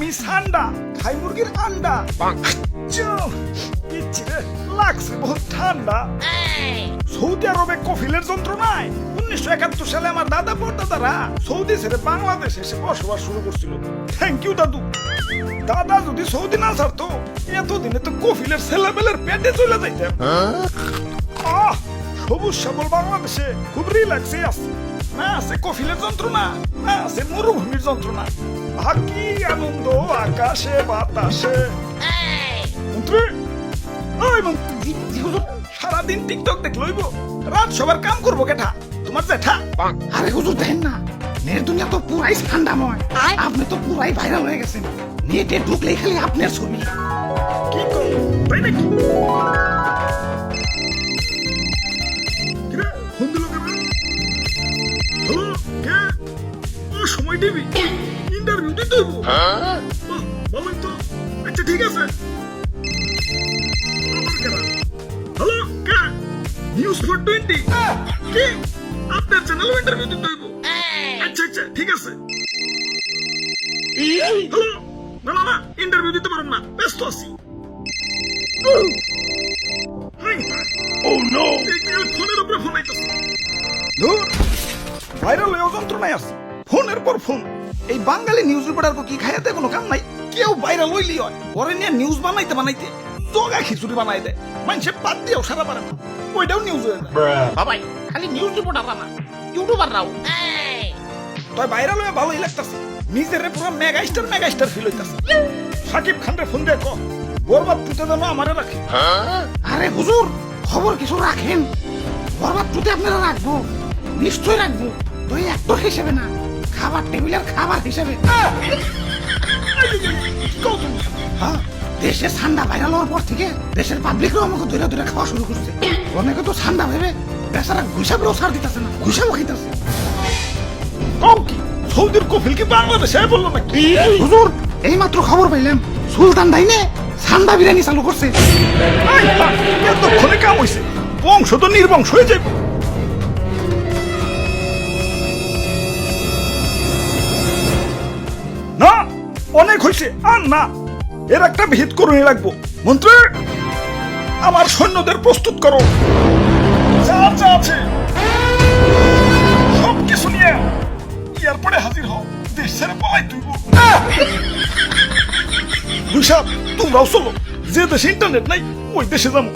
আমি সান্ডা খাই মুরগির আন্ডা লাগছে বহুত ঠান্ডা। সৌদি আরবে কফিলের যন্ত্রণায় 1971 সালে আমার দাদা পরদাদারা সৌদি ছেড়ে বাংলাদেশে এসে বসবাস শুরু করছিল। থ্যাংক ইউ দাদু। দাদা যদি সৌদি না ছাড়তো এতদিনে তো কফিলের ছেলেবেলের পেটে চলে যাইতাম। সবুজ শ্যামল বাংলাদেশে খুব রিল্যাক্সে আছে, না আছে কফিলের যন্ত্রণা, না আছে মরুভূমির যন্ত্রণা। কি আনন্দ আকাশে বাতাসে। মন্ত্রী, ওই মন্ত্রী, সারাদিন টিকটক দেখ লইব, রাত সবার কাম করবো কেঠা? তোমার জেঠা? আরে হুজুর দেখেন না, নেট দুনিয়া তো পুরাই ঠান্ডাময়। আপনি তো পুরাই ভাইরাল হয়ে গেছেন। নেটে ঢুকলেই খালি আপনার ছবি। কি কর তাই নাকি? ফোন দিল কেন? হ্যালো, কে? ও সময় টিভি ইন্টারভিউ দিতে হইব। বলেন তো। আচ্ছা ঠিক আছে। হ্যালো, কে? নিউজ 420 কি? আপনার চ্যানেল ইন্টারভিউ দিতে হইব। আচ্ছা আচ্ছা ঠিক আছে। হ্যালো, না না না, ইন্টারভিউ দিতে পারুন না, ব্যস্ত আছি। ফোনের উপরে ফোন আইতাছে। ভাইরাল হয়ে যন্ত্রণায় আছে, ফোনের পর ফোন। এই বাঙালি নিউজ রিপোর্টার কি খাইতে কোনো কাম নাই? কেউ ভাইরাল হইলি হয়, পরে নিয়ে নিউজ বানাইতে বানাইতে জগা খিচুড়ি বানাই দেয়। মানুষে বাদ দিয়েও সারা পারে না, ওইটাও নিউজ হয়ে যায়। বাবাই খালি নিউজ রিপোর্টার না, ইউটিউবাররাও। তাই ভাইরাল হয়ে ভালোই লাগতাছে, নিজের পুরো মেগা স্টার ফিল হইতাছে। সাকিব খান রে ফোন দিয়ে কো বরবাদ টুতে যেন আমারে রাখে। আরে হুজুর, খবর কিছু রাখেন। বরবাদ টুতে আপনারা রাখবো, নিশ্চয় রাখবো। তো অ্যাক্টর হিসেবে না, খাবার টেবিলের খাবার হিসেবে। হ্যাঁ, দেশে ঠান্ডা ভাইরাল হওয়ার পর থেকে দেশের পাবলিকরাও আমাকে ধরে ধরে খাওয়া শুরু করছে। অনেকে তো ঠান্ডা ভেবে বেচারা ঘুষাবেও ছাড় দিতেছে না, ঘুষাবো খাইতেছে। কম কি সৌদির কফিল কি বাংলাদেশে বললো নাকি? হুজুর, এই মাত্র খবর পাইলাম সুলতান ডাইনে ঠান্ডা বিরিয়ানি চালু করছে। এতক্ষণে কাম হইছে, বংশ তো নির্বংশ হয়ে যাবে। না, অনেক হয়েছে, আর না, এর একটা ভিত করুনি লাগবো। মন্ত্রী, আমার সৈন্যদের প্রস্তুত করো, যা যা আছে সব কিছু নিয়ে এয়ারপোর্টে হাজির হও। দেশ ছেড়ে পালাই তুইব। তোমরাও চলো, যে দেশে ইন্টারনেট নাই ওই দেশে যাবো।